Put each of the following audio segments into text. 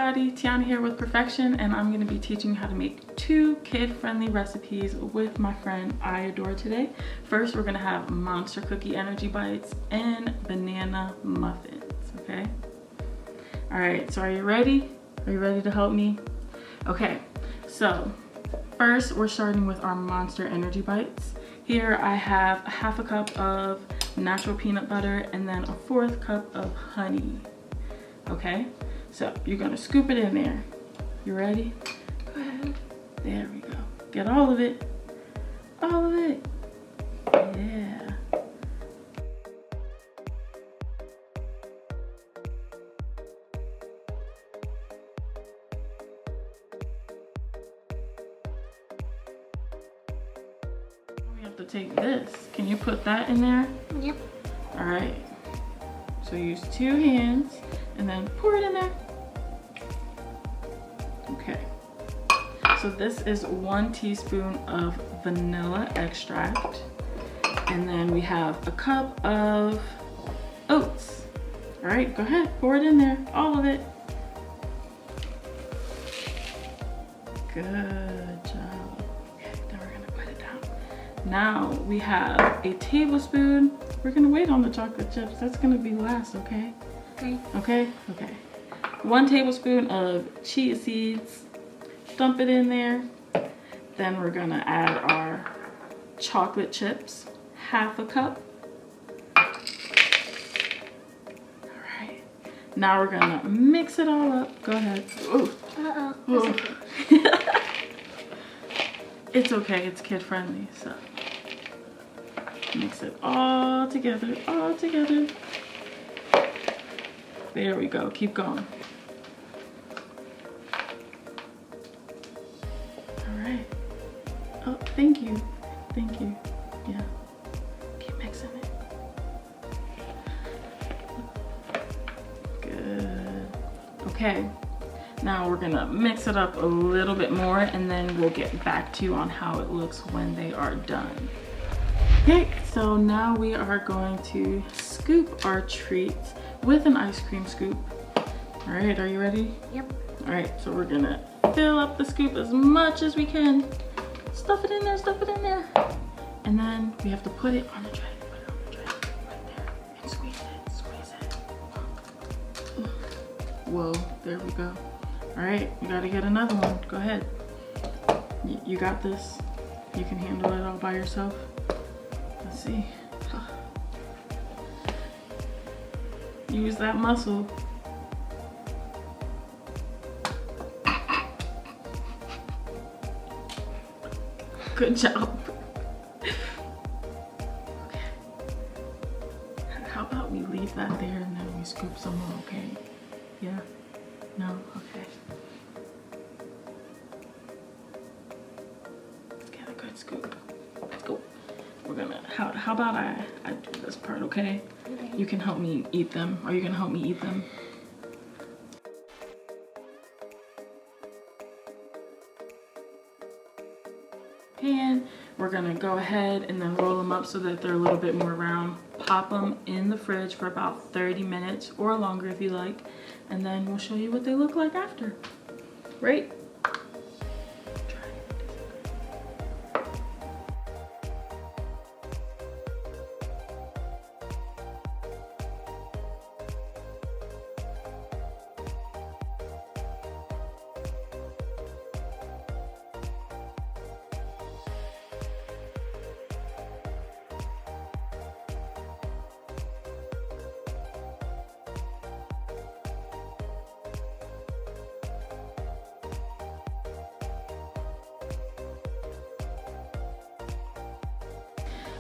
everybody, Tiana here with Perfection, and I'm going to be teaching you how to make 2 kid-friendly recipes with my friend I Adore today. First, we're going to have monster cookie energy bites and banana muffins, okay? All right, so are you ready? Are you ready to help me? Okay, so first we're starting with our monster energy bites. Here I have a half a cup of natural peanut butter and then a 1/4 cup of honey. Okay, so you're gonna scoop it in there. You ready? Go ahead. There we go. Get all of it. All of it. Yeah. We have to take this. Can you put that in there? Yep. All right. So use 2 hands and then pour it in there. Okay. So this is 1 teaspoon of vanilla extract. And then we have a cup of oats. All right, go ahead, pour it in there, all of it. Good job. Then we're gonna put it down. Now we have a tablespoon. We're gonna wait on the chocolate chips. That's gonna be last, okay? Okay. Okay, okay. 1 tablespoon of chia seeds. Dump it in there. Then we're gonna add our chocolate chips, half a cup. All right. Now we're gonna mix it all up. Go ahead. Ooh. Uh-oh. Ooh. It's okay, it's kid friendly, so. Mix it all together, all together. There we go, keep going. All right. Oh, thank you, thank you. Yeah, keep mixing it. Good. Okay, now we're gonna mix it up a little bit more and then we'll get back to you on how it looks when they are done. Okay, so now we are going to scoop our treats with an ice cream scoop. All right, are you ready? Yep. All right, so we're gonna fill up the scoop as much as we can. Stuff it in there, stuff it in there. And then we have to put it on the tray. Put it on the tray, right there. And squeeze it, squeeze it. Whoa, there we go. All right, you gotta get another one. Go ahead. You got this. You can handle it all by yourself. Let's see. Use that muscle. Good job. Okay. How about we leave that there and then we scoop some more, okay? Yeah? No? Okay. Let's get a good scoop. Let's go. We're gonna, how about I do this part, okay? Okay. You can help me eat them. Are you gonna help me eat them? And we're gonna go ahead and then roll them up so that they're a little bit more round. Pop them in the fridge for about 30 minutes or longer if you like. And then we'll show you what they look like after. Right?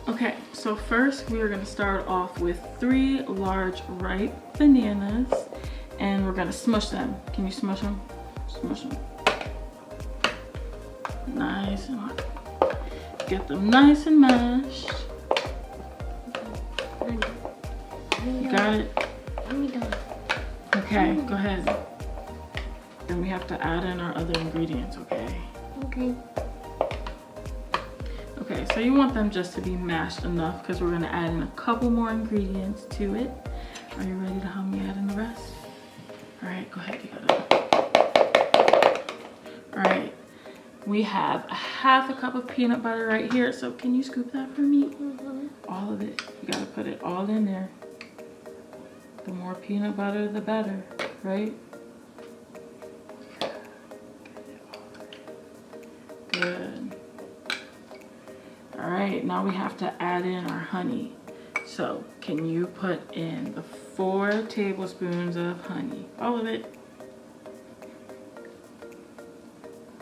Okay, so first we are going to start off with 3 large ripe bananas and we're going to smush them. Can you smush them? Smush them. Nice and hot. Get them nice and mashed. You got it? I'm done. Okay, go ahead. Then we have to add in our other ingredients, okay? Okay. Okay, so you want them just to be mashed enough because we're gonna add in a couple more ingredients to it. Are you ready to help me add in the rest? All right, go ahead, you got it. We have a half a cup of peanut butter right here. So can you scoop that for me? All of it. You gotta put it all in there. The more peanut butter, the better, right? Good. All right, now we have to add in our honey. So can you put in the 4 tablespoons of honey? All of it.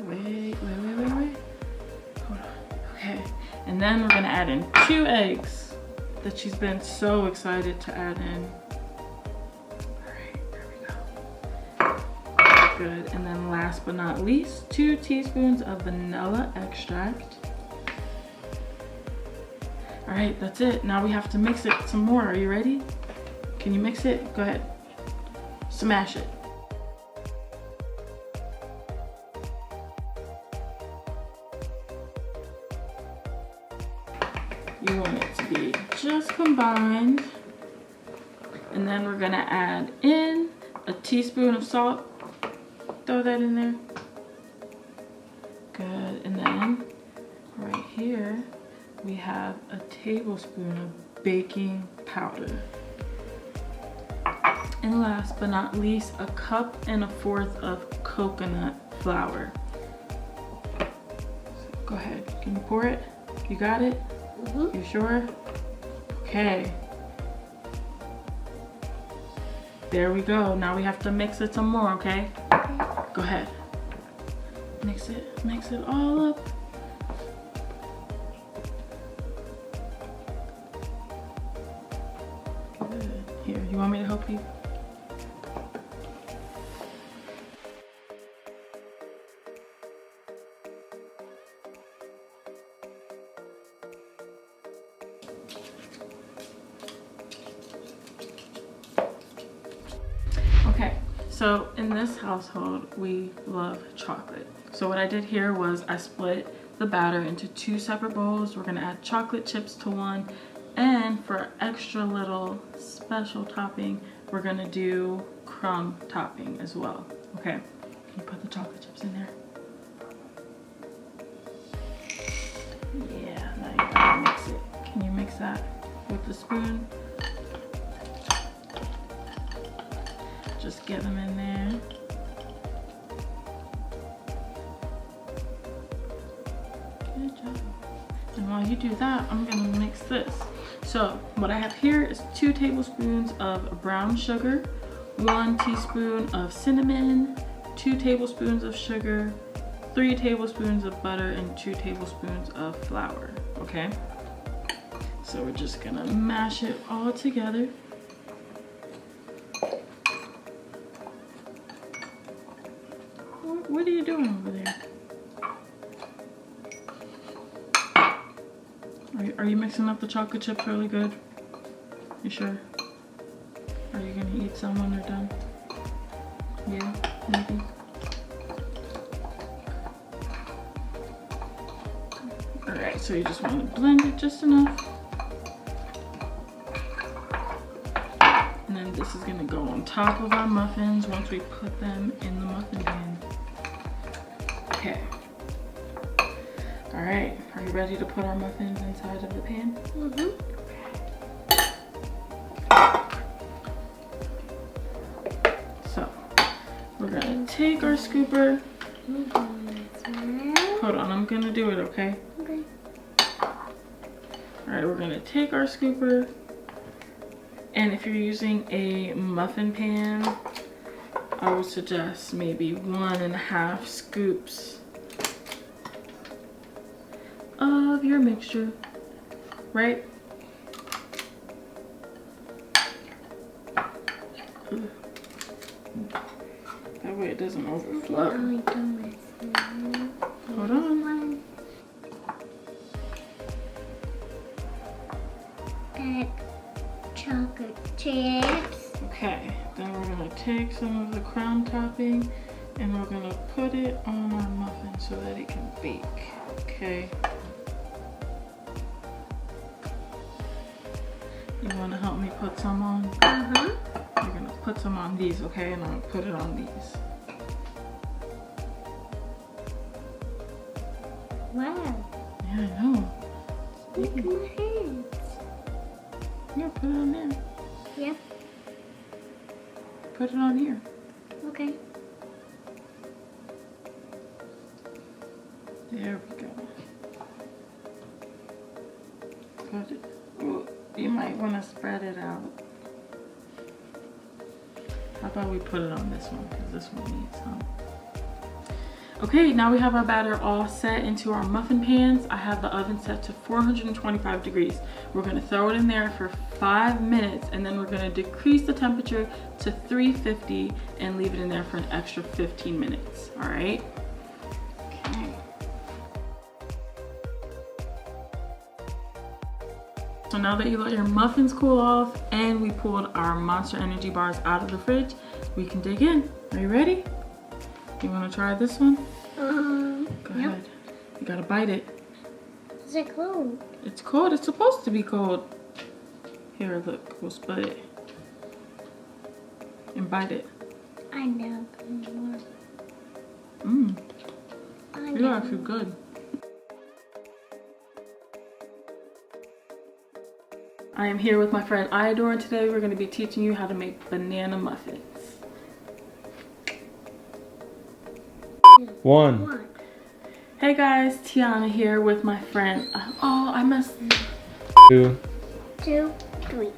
Wait. Hold on. Okay. And then we're gonna add in 2 eggs that she's been so excited to add in. All right, there we go. Good. And then last but not least, 2 teaspoons of vanilla extract. All right, that's it. Now we have to mix it some more. Are you ready? Can you mix it? Go ahead. Smash it. You want it to be just combined. And then we're gonna add in a teaspoon of salt. Throw that in there. Good, and then right here, we have a tablespoon of baking powder. And last but not least, a 1 1/4 cups of coconut flour. So go ahead, can you pour it? You got it? You sure? Okay. There we go. Now we have to mix it some more, okay? Go ahead. Mix it all up. Good. Here, you want me to help you? Okay, so in this household, we love chocolate. So what I did here was I split the batter into 2 separate bowls. We're gonna add chocolate chips to one, and for extra little special topping, we're gonna do crumb topping as well. Okay, can you put the chocolate chips in there? Yeah, now you gotta mix it. Can you mix that with the spoon? Just get them in there. Good job. And while you do that, I'm gonna mix this. So what I have here is 2 tablespoons of brown sugar, 1 teaspoon of cinnamon, 2 tablespoons of sugar, 3 tablespoons of butter, and 2 tablespoons of flour, okay? So we're just gonna mash it all together. What are you doing over there? Are you mixing up the chocolate chips really good? You sure? Are you gonna eat some when they're done? Yeah, maybe. Alright, so you just want to blend it just enough. And then this is gonna go on top of our muffins once we put them in the muffin pan. Okay. All right, are you ready to put our muffins inside of the pan? So, we're gonna take our scooper. Hold on, I'm gonna do it, okay? Okay. All right, we're gonna take our scooper. And if you're using a muffin pan, I would suggest maybe 1.5 scoops of your mixture, right? That way it doesn't overflow. Hold on. Add chocolate chips. Okay, then we're gonna take some of the crown topping and we're gonna put it on our muffin so that it can bake, okay? You wanna help me put some on? You're gonna put some on these, okay? And I'm gonna put it on these. Wow. Yeah, I know. Look at my hands. Yeah, put it on there. Yep. Put it on here. Okay. There we go. Put it. Ooh, you might want to spread it out. How about we put it on this one, because this one needs some. Okay, now we have our batter all set into our muffin pans. I have the oven set to 425 degrees. We're gonna throw it in there for 5 minutes, and then we're gonna decrease the temperature to 350 and leave it in there for an extra 15 minutes, all right? Okay. So now that you let your muffins cool off and we pulled our Monster Energy bars out of the fridge, we can dig in. Are you ready? You wanna try this one? Go yep. ahead. You gotta bite it. Is it cold? It's cold. It's supposed to be cold. Here, look. We'll split it. And bite it. I know. More. Mmm. I You're know. actually good. I am here with my friend Iodore, and today we're going to be teaching you how to make banana muffins. 1. Hey guys, Tiana here with my friend. Oh, I must. 2. 2, 3.